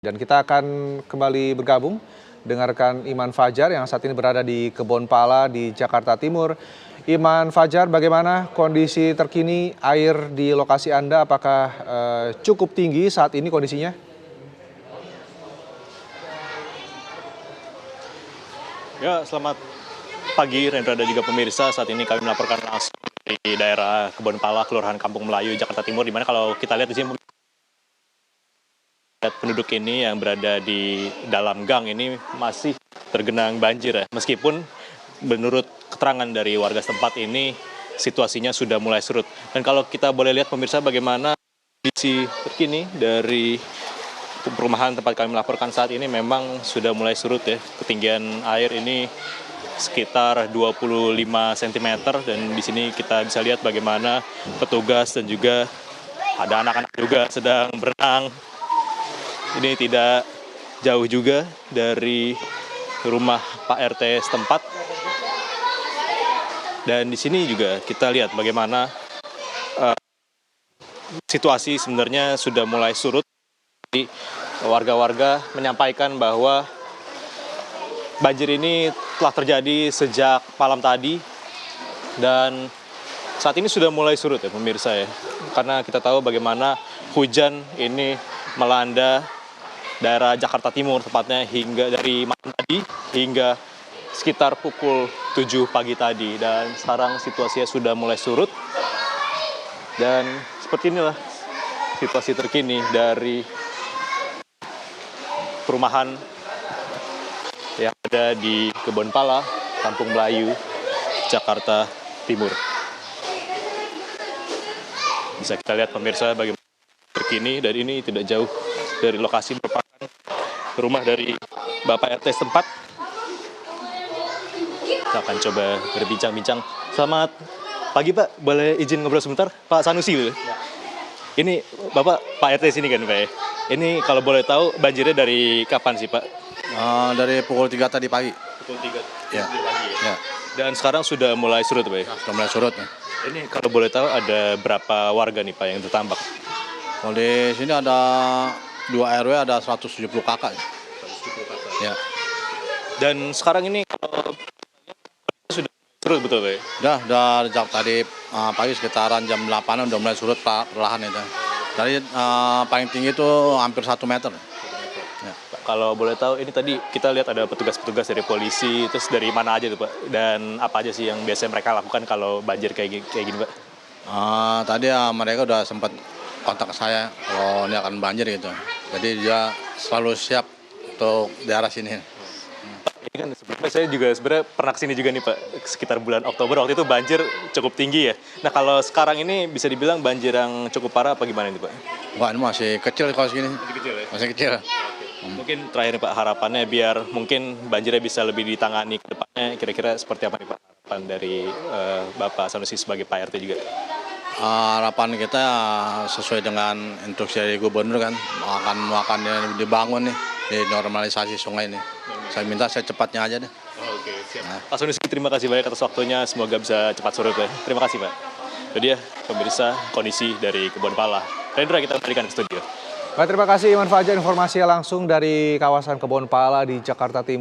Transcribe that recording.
Dan kita akan kembali bergabung, dengarkan Iman Fajar yang saat ini berada di Kebon Pala di Jakarta Timur. Iman Fajar, bagaimana kondisi terkini air di lokasi Anda? Apakah cukup tinggi saat ini kondisinya? Ya, selamat pagi Rendra dan juga pemirsa. Saat ini kami melaporkan langsung di daerah Kebon Pala, Kelurahan Kampung Melayu, Jakarta Timur, di mana kalau kita lihat di sini penduduk ini yang berada di dalam gang ini masih tergenang banjir ya. Meskipun menurut keterangan dari warga setempat ini situasinya sudah mulai surut. Dan kalau kita boleh lihat pemirsa bagaimana kondisi terkini dari perumahan tempat kami melaporkan saat ini memang sudah mulai surut ya. Ketinggian air ini sekitar 25 cm dan di sini kita bisa lihat bagaimana petugas dan juga ada anak-anak juga sedang berenang. Ini tidak jauh juga dari rumah Pak RT setempat. Dan di sini juga kita lihat bagaimana situasi sebenarnya sudah mulai surut. Warga-warga menyampaikan bahwa banjir ini telah terjadi sejak malam tadi dan saat ini sudah mulai surut ya pemirsa ya. Karena kita tahu bagaimana hujan ini melanda daerah Jakarta Timur tepatnya hingga dari malam tadi hingga sekitar pukul 7 pagi tadi. Dan sekarang situasinya sudah mulai surut. Dan seperti inilah situasi terkini dari perumahan yang ada di Kebon Pala, Kampung Melayu, Jakarta Timur. Bisa kita lihat pemirsa bagaimana terkini, dan ini tidak jauh dari lokasi merupakan rumah dari Bapak RT setempat. Kita akan coba berbincang-bincang. Selamat pagi Pak, boleh izin ngobrol sebentar? Pak Sanusi dulu. Ini Bapak Pak RT sini kan Pak ya? Ini kalau boleh tahu banjirnya dari kapan sih Pak? Dari pukul 3 tadi pagi. Pukul 3 Ya. pagi ya? Ya. Dan sekarang sudah mulai surut Pak ya? Sudah mulai surut. Ya. Ini kalau boleh tahu ada berapa warga nih Pak yang terdampak? Kalau di sini ada 2 RW, ada 170 kakak. Ya. Dan sekarang ini kalau sudah surut betul Pak ya? Udah sejak tadi pagi sekitaran jam 8 udah mulai surut perlahan itu. Dari paling tinggi itu hampir 1 meter. Ya. Kalau boleh tahu ini tadi kita lihat ada petugas-petugas dari polisi, terus dari mana aja tuh Pak? Dan apa aja sih yang biasanya mereka lakukan kalau banjir kayak gini Pak? Tadi mereka udah sempat kontak saya kalau ini akan banjir gitu. Jadi dia selalu siap untuk daerah sini. Ini kan sebelumnya saya juga sebenarnya pernah kesini juga nih Pak, sekitar bulan Oktober waktu itu banjir cukup tinggi ya. Nah kalau sekarang ini bisa dibilang banjir yang cukup parah apa gimana nih Pak? Wah, ini masih kecil kalau segini. Masih kecil ya? Masih kecil. Mungkin terakhir nih Pak, harapannya biar mungkin banjirnya bisa lebih ditangani ke depannya, kira-kira seperti apa nih Pak harapan dari Bapak Sanusi sebagai Pak RT juga? Harapan kita sesuai dengan instruksi dari gubernur kan akan dibangun nih, dinormalisasi sungai ini. Saya minta secepatnya aja deh. Oke, siap. Pak Sanusi, terima kasih banyak atas waktunya, semoga bisa cepat surut ya. Terima kasih Pak. Jadi ya pemirsa kondisi dari Kebon Pala. Rendra, kita kembalikan ke studio. Baik, terima kasih Iman Fajar, informasinya langsung dari kawasan Kebon Pala di Jakarta Timur.